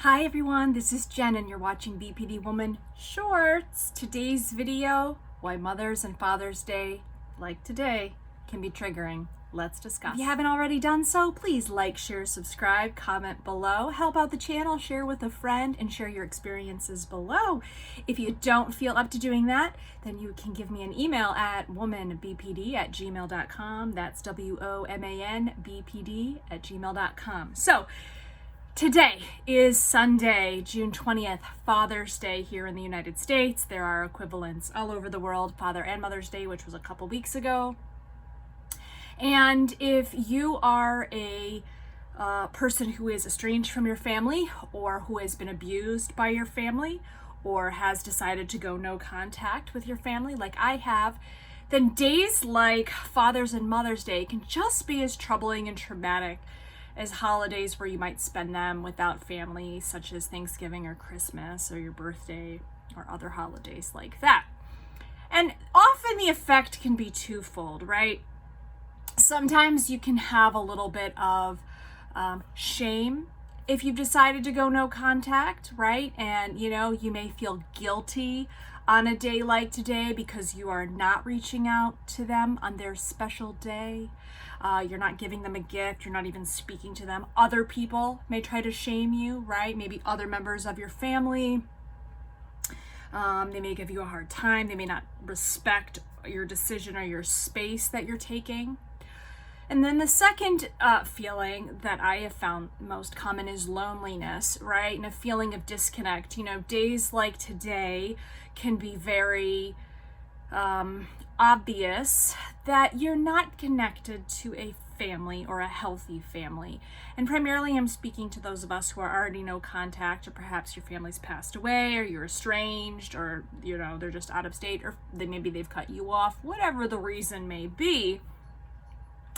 Hi everyone, this is Jen and you're watching BPD Woman Shorts. Today's video, why Mother's and Father's Day, like today, can be triggering. Let's discuss. If you haven't already done so, please like, share, subscribe, comment below, help out the channel, share with a friend, and share your experiences below. If you don't feel up to doing that, then you can give me an email at womanbpd@gmail.com. That's WOMANBPD@gmail.com. So, today is Sunday, June 20th, Father's Day here in the United States. There are equivalents all over the world, Father and Mother's Day, which was a couple weeks ago. And if you are a person who is estranged from your family or who has been abused by your family or has decided to go no contact with your family like I have, then days like Father's and Mother's Day can just be as troubling and traumatic as holidays where you might spend them without family, such as Thanksgiving or Christmas or your birthday or other holidays like that. And often the effect can be twofold, right? Sometimes you can have a little bit of shame if you've decided to go no contact, right? And you may feel guilty on a day like today because you are not reaching out to them on their special day. You're not giving them a gift. You're not even speaking to them. Other people may try to shame you, right? Maybe other members of your family. They may give you a hard time. They may not respect your decision or your space that you're taking. And then the second feeling that I have found most common is loneliness, right? And a feeling of disconnect. Days like today can be very obvious that you're not connected to a family or a healthy family. And primarily I'm speaking to those of us who are already no contact, or perhaps your family's passed away, or you're estranged, or they're just out of state, or maybe they've cut you off. Whatever the reason may be,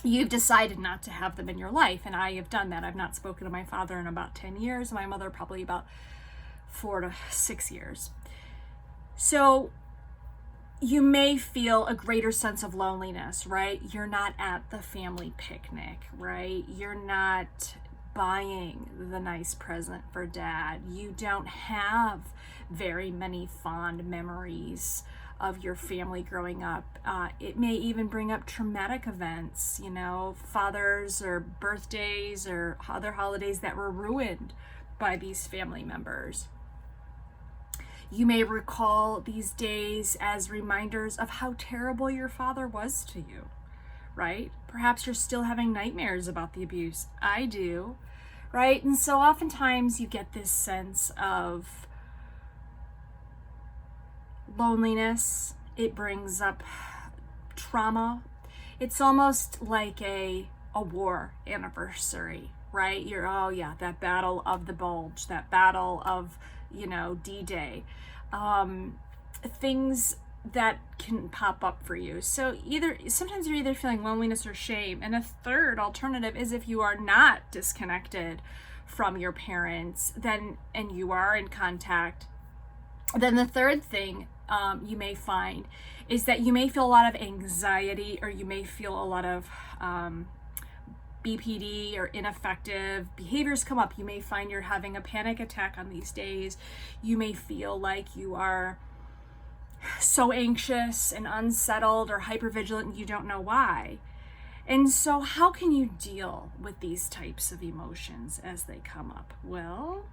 you've decided not to have them in your life. And I have done that. I've not spoken to my father in about 10 years, my mother probably about 4 to 6 years. So you may feel a greater sense of loneliness, right? You're not at the family picnic, right? You're not buying the nice present for dad. You don't have very many fond memories of your family growing up. It may even bring up traumatic events, fathers or birthdays or other holidays that were ruined by these family members. You may recall these days as reminders of how terrible your father was to you, right? Perhaps you're still having nightmares about the abuse. I do, right? And so oftentimes you get this sense of loneliness. It brings up trauma. It's almost like a war anniversary, right? That battle of the Bulge, that battle of D-Day, things that can pop up for you. So sometimes you're either feeling loneliness or shame. And a third alternative is if you are not disconnected from your parents, and you are in contact, then the third thing you may find is that you may feel a lot of anxiety, or you may feel a lot of BPD or ineffective behaviors come up. You may find you're having a panic attack on these days. You may feel like you are so anxious and unsettled or hypervigilant and you don't know why. And so how can you deal with these types of emotions as they come up? Well,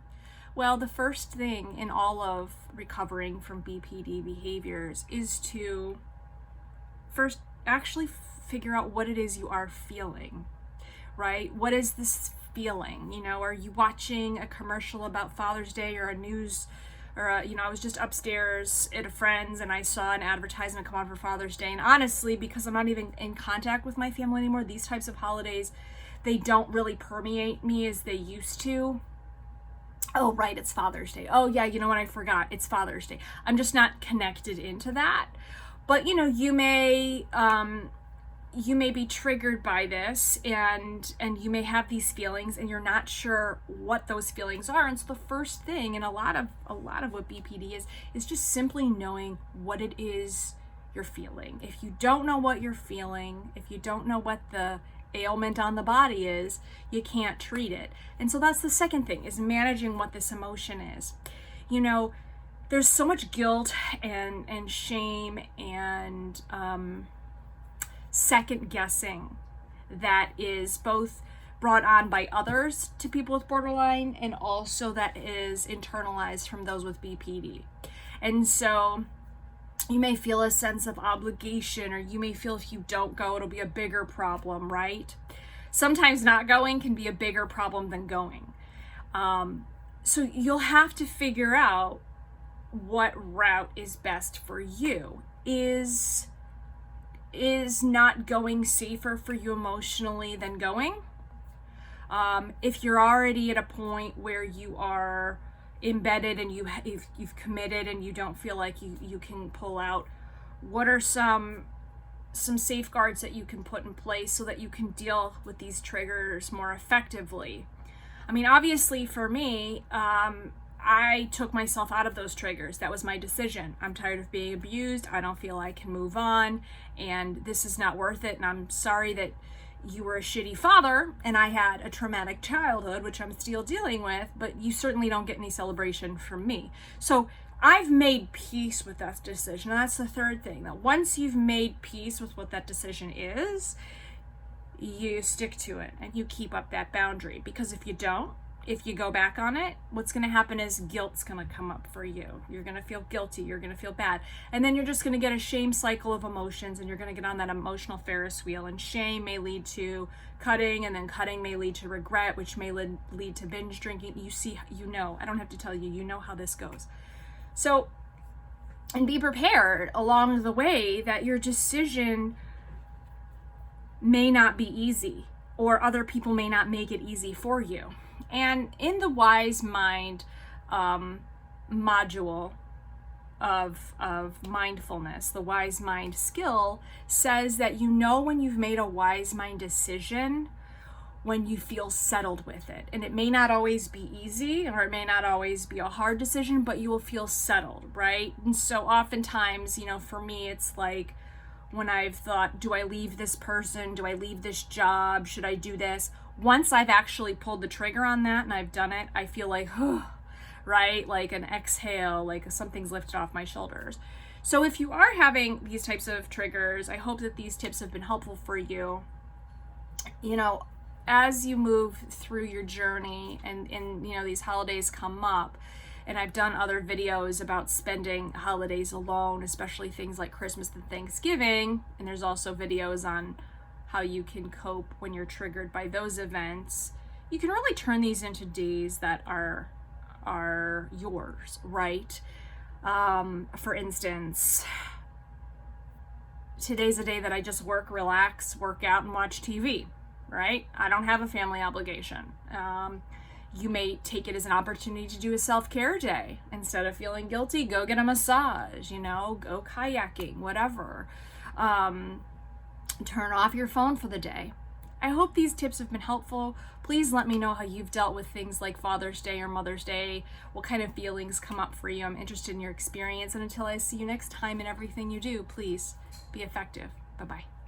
the first thing in all of recovering from BPD behaviors is to first actually figure out what it is you are feeling. Right? What is this feeling? Are you watching a commercial about Father's Day or a news, or I was just upstairs at a friend's and I saw an advertisement come on for Father's Day. And honestly, because I'm not even in contact with my family anymore, these types of holidays, they don't really permeate me as they used to. Oh, right, it's Father's Day. Oh yeah, what, I forgot, it's Father's Day. I'm just not connected into that. But you may be triggered by this, and you may have these feelings and you're not sure what those feelings are. And so the first thing, and a lot of what BPD is just simply knowing what it is you're feeling. If you don't know what you're feeling, if you don't know what the ailment on the body is, you can't treat it. And so that's the second thing, is managing what this emotion is. You know, there's so much guilt and shame and second guessing that is both brought on by others to people with borderline, and also that is internalized from those with BPD. And so you may feel a sense of obligation, or you may feel if you don't go, it'll be a bigger problem, right? Sometimes not going can be a bigger problem than going. So you'll have to figure out what route is best for you. Is not going safer for you emotionally than going? If you're already at a point where you are embedded and you've committed and you don't feel like you can pull out, what are some safeguards that you can put in place so that you can deal with these triggers more effectively? I mean, obviously for me, I took myself out of those triggers. That was my decision. I'm tired of being abused. I don't feel I can move on, and this is not worth it. And I'm sorry that you were a shitty father and I had a traumatic childhood, which I'm still dealing with, but you certainly don't get any celebration from me. So I've made peace with that decision. And that's the third thing, that once you've made peace with what that decision is, you stick to it and you keep up that boundary. Because if you don't, if you go back on it, what's going to happen is guilt's going to come up for you. You're going to feel guilty. You're going to feel bad. And then you're just going to get a shame cycle of emotions, and you're going to get on that emotional Ferris wheel. And shame may lead to cutting, and then cutting may lead to regret, which may lead to binge drinking. I don't have to tell you, you know how this goes. So, and be prepared along the way that your decision may not be easy, or other people may not make it easy for you. And in the Wise Mind module of mindfulness, the Wise Mind skill says that you know when you've made a Wise Mind decision when you feel settled with it. And it may not always be easy, or it may not always be a hard decision, but you will feel settled, right? And so oftentimes, for me, it's like when I've thought, do I leave this person? Do I leave this job? Should I do this? Once I've actually pulled the trigger on that and I've done it, I feel like, right? Like an exhale, like something's lifted off my shoulders. So if you are having these types of triggers, I hope that these tips have been helpful for you. As you move through your journey and these holidays come up, and I've done other videos about spending holidays alone, especially things like Christmas and Thanksgiving. And there's also videos on how you can cope when you're triggered by those events. You can really turn these into days that are yours, right? For instance, today's a day that I just work, relax, work out, and watch TV, right? I don't have a family obligation. You may take it as an opportunity to do a self-care day. Instead of feeling guilty, go get a massage, go kayaking, whatever. Turn off your phone for the day. I hope these tips have been helpful. Please let me know how you've dealt with things like Father's Day or Mother's Day. What kind of feelings come up for you? I'm interested in your experience. And until I see you next time in everything you do, please be effective. Bye-bye.